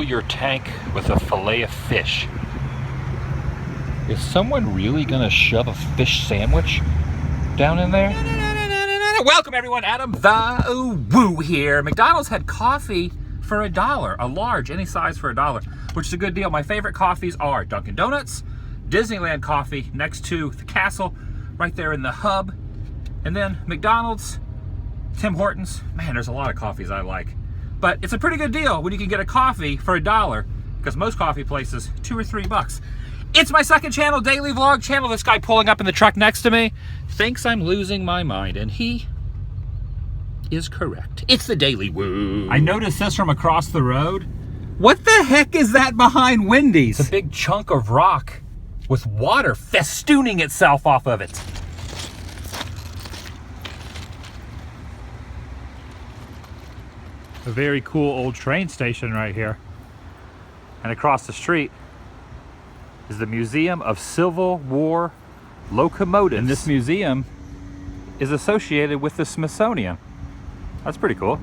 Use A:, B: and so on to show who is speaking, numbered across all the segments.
A: your tank with a fillet of fish. Is someone really gonna shove a fish sandwich down in there? Welcome everyone, Adam the Woo here. McDonald's had coffee for $1, a large, any size for $1, which is a good deal. My favorite coffees are Dunkin' Donuts, Disneyland coffee next to the castle, right there in the hub, and then McDonald's, Tim Hortons. Man, there's a lot of coffees I like. But it's a pretty good deal when you can get a coffee for $1, because most coffee places, $2 or $3. It's my second channel, daily vlog channel. This guy pulling up in the truck next to me thinks I'm losing my mind, and he is correct. It's the Daily Woo. I noticed this from across the road. What the heck is that behind Wendy's? It's a big chunk of rock with water festooning itself off of it. A very cool old train station right here. And across the street is the Museum of Civil War Locomotives. And this museum is associated with the Smithsonian. That's pretty cool.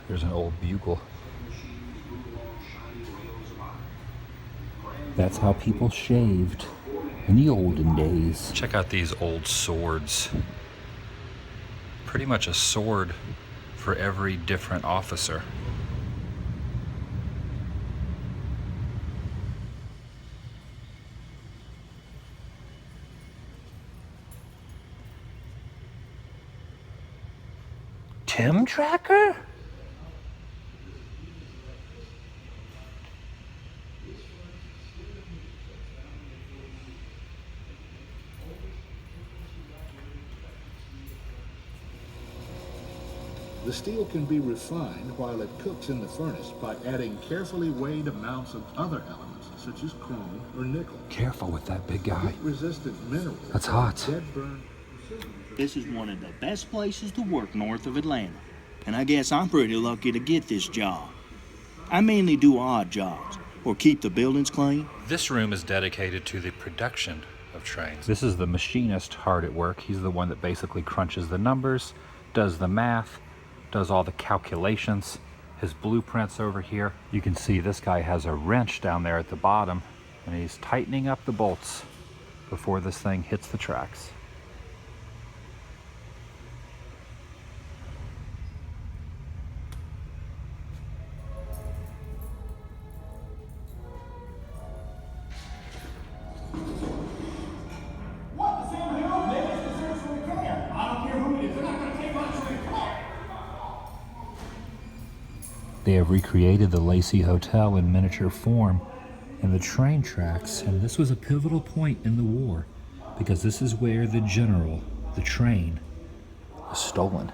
A: There's an old bugle. That's how people shaved in the olden days. Check out these old swords. Pretty much a sword for every different officer. Tim Tracker?
B: The steel can be refined while it cooks in the furnace by adding carefully weighed amounts of other elements, such as chrome or nickel.
A: Careful with that big guy.
B: Heat-resistant minerals.
A: That's hot.
C: This is one of the best places to work north of Atlanta, and I guess I'm pretty lucky to get this job. I mainly do odd jobs, or keep the buildings clean.
A: This room is dedicated to the production of trains. This is the machinist hard at work. He's the one that basically crunches the numbers, does the math, does all the calculations. His blueprints over here. You can see this guy has a wrench down there at the bottom, and he's tightening up the bolts before this thing hits the tracks. They have recreated the Lacey Hotel in miniature form and the train tracks, and this was a pivotal point in the war because this is where the general, the train, was stolen.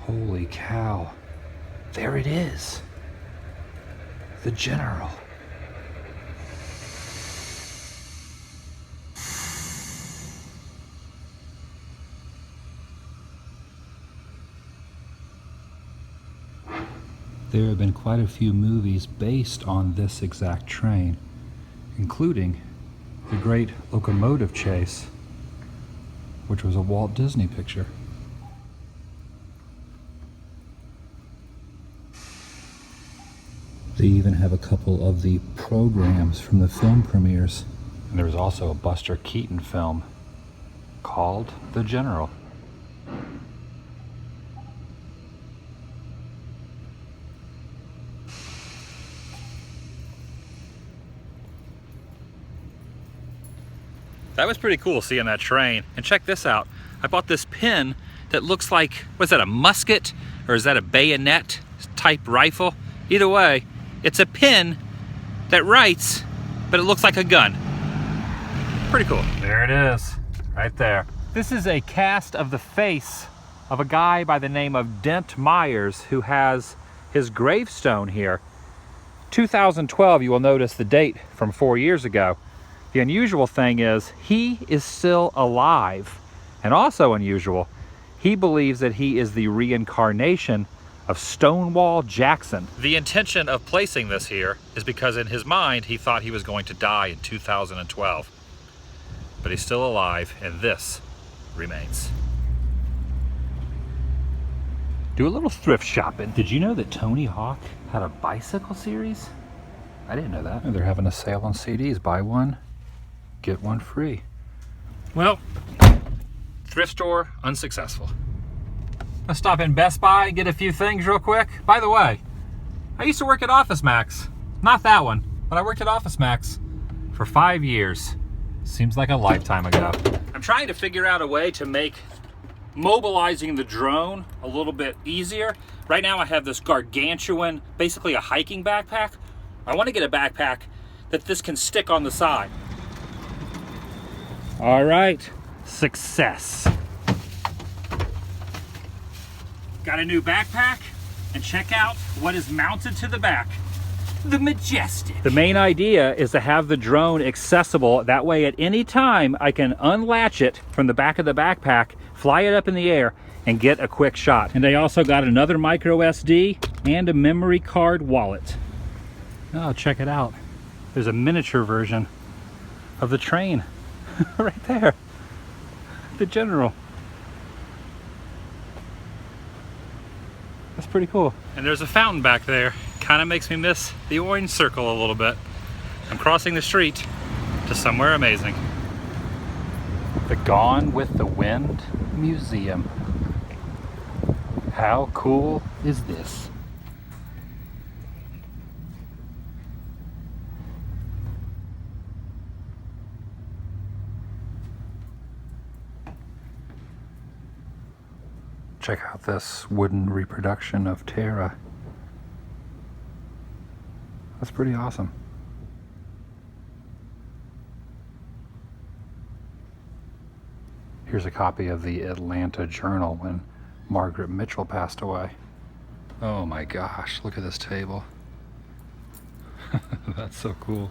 A: Holy cow, there it is, the general. There have been quite a few movies based on this exact train, including the great locomotive chase, which was a Walt Disney picture. They even have a couple of the programs from the film premieres. And there was also a Buster Keaton film called The General. That was pretty cool seeing that train. And check this out. I bought this pin that looks like, what's that, a musket? Or is that a bayonet type rifle? Either way, it's a pin that writes, but it looks like a gun. Pretty cool. There it is, Right there. This is a cast of the face of a guy by the name of Dent Myers, who has his gravestone here. 2012, you will notice the date from 4 years ago. The unusual thing is he is still alive. And also unusual, he believes that he is the reincarnation of Stonewall Jackson. The intention of placing this here is because in his mind he thought he was going to die in 2012. But he's still alive, and this remains. Do a little thrift shopping. Did you know that Tony Hawk had a bicycle series? I didn't know that. They're having a sale on CDs. Buy one, get one free. Well, thrift store unsuccessful. Let's stop in Best Buy and get a few things real quick. By the way, I used to work at Office Max. Not that one, but I worked at Office Max for 5 years. Seems like a lifetime ago. I'm trying to figure out a way to make mobilizing the drone a little bit easier. Right now I have this gargantuan, basically a hiking backpack. I want to get a backpack that this can stick on the side. All right, success. Got a new backpack, and check out what is mounted to the back. The Majestic. The main idea is to have the drone accessible. That way at any time I can unlatch it from the back of the backpack, fly it up in the air, and get a quick shot. And I also got another micro SD and a memory card wallet. Oh, check it out. There's a miniature version of the train right there. The General. That's pretty cool. And there's a fountain back there. Kind of makes me miss the orange circle a little bit. I'm crossing the street to somewhere amazing. The Gone with the Wind Museum. How cool is this? Check out this wooden reproduction of Terra. That's pretty awesome. Here's a copy of the Atlanta Journal when Margaret Mitchell passed away. Oh my gosh, look at this table. That's so cool.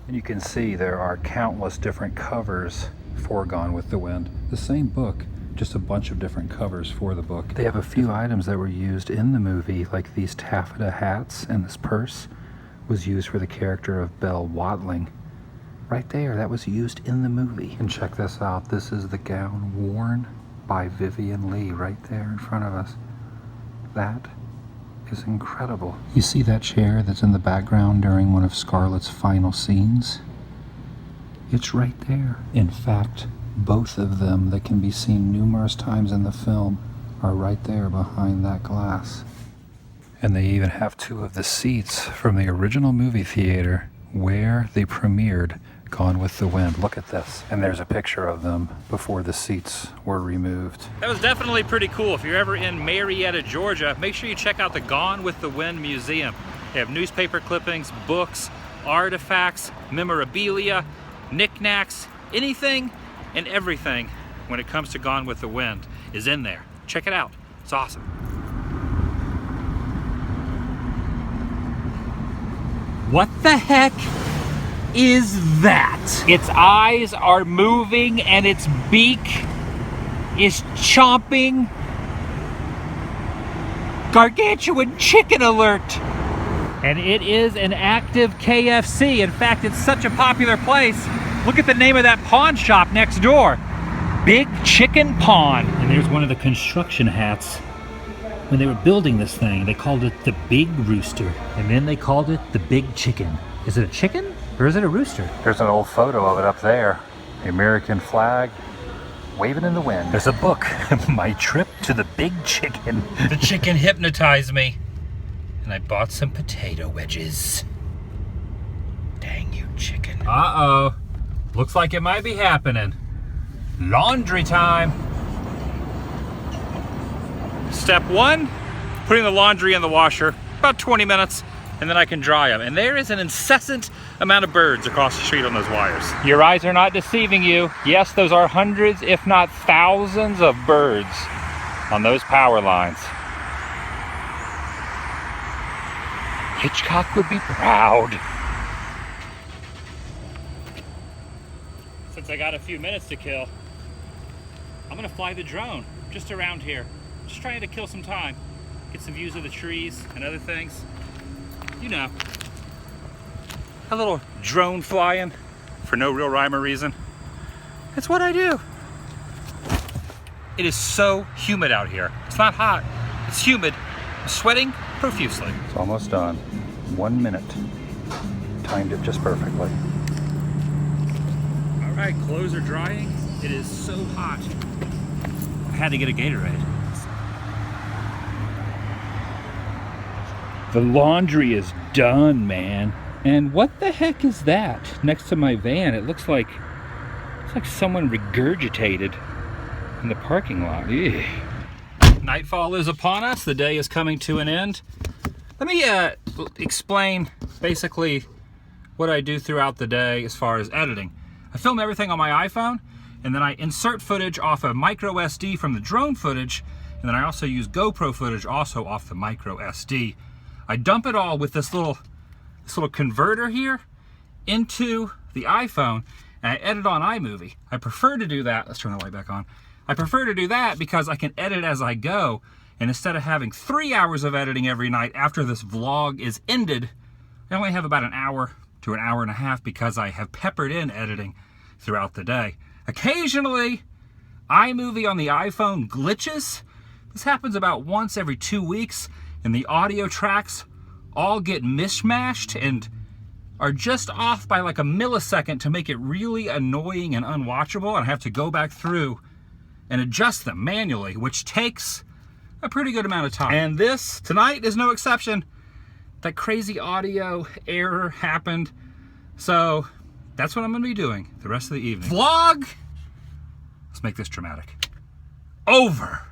A: And you can see there are countless different covers for Gone with the Wind. The same book, just a bunch of different covers for the book. They have a few items that were used in the movie, like these taffeta hats, and this purse was used for the character of Belle Watling. Right there, that was used in the movie. And check this out, this is the gown worn by Vivian Leigh right there in front of us. That is incredible. You see that chair that's in the background during one of Scarlett's final scenes? It's right there. In fact, both of them that can be seen numerous times in the film are right there behind that glass. And they even have two of the seats from the original movie theater where they premiered Gone with the Wind. Look at this. And there's a picture of them before the seats were removed. That was definitely pretty cool. If you're ever in Marietta, Georgia, make sure you check out the Gone with the Wind Museum. They have newspaper clippings, books, artifacts, memorabilia, knickknacks, anything and everything when it comes to Gone with the Wind is in there. Check it out. It's awesome. What the heck is that? Its eyes are moving and its beak is chomping. Gargantuan chicken alert! And it is an active KFC. In fact, it's such a popular place. Look at the name of that pawn shop next door. Big Chicken Pawn. And there's one of the construction hats. When they were building this thing, they called it the Big Rooster. And then they called it the Big Chicken. Is it a chicken or is it a rooster? There's an old photo of it up there. The American flag waving in the wind. There's a book, My Trip to the Big Chicken. The chicken hypnotized me. And I bought some potato wedges. Dang you, chicken. Uh-oh. Looks like it might be happening. Laundry time. Step one, putting the laundry in the washer. About 20 minutes. and then I can dry them. And there is an incessant amount of birds across the street on those wires. Your eyes are not deceiving you. Yes, those are hundreds, if not thousands of birds on those power lines. Hitchcock would be proud. Since I got a few minutes to kill, I'm gonna fly the drone just around here. Just trying to kill some time. Get some views of the trees and other things. You know, a little drone flying for no real rhyme or reason. It's what I do. It is so humid out here. It's not hot, it's humid. I'm sweating profusely. It's almost done. 1 minute. Timed it just perfectly. All right, clothes are drying. It is so hot. I had to get a Gatorade. The laundry is done, man. And what the heck is that next to my van? It looks like someone regurgitated in the parking lot. Ew. Nightfall is upon us. The day is coming to an end. Let me explain basically what I do throughout the day as far as editing. I film everything on my iPhone, and then I insert footage off of micro SD from the drone footage, and then I also use GoPro footage also off the micro SD. I dump it all with this little converter here into the iPhone, and I edit on iMovie. I prefer to do that. Let's turn the light back on. I prefer to do that because I can edit as I go, and instead of having 3 hours of editing every night after this vlog is ended, I only have about an hour to an hour and a half because I have peppered in editing throughout the day. Occasionally, iMovie on the iPhone glitches. This happens about once every 2 weeks, and the audio tracks all get mishmashed and are just off by like a millisecond to make it really annoying and unwatchable, and I have to go back through and adjust them manually, which takes a pretty good amount of time. And this, tonight, is no exception. That crazy audio error happened. So that's what I'm gonna be doing the rest of the evening. Vlog, let's make this dramatic, over.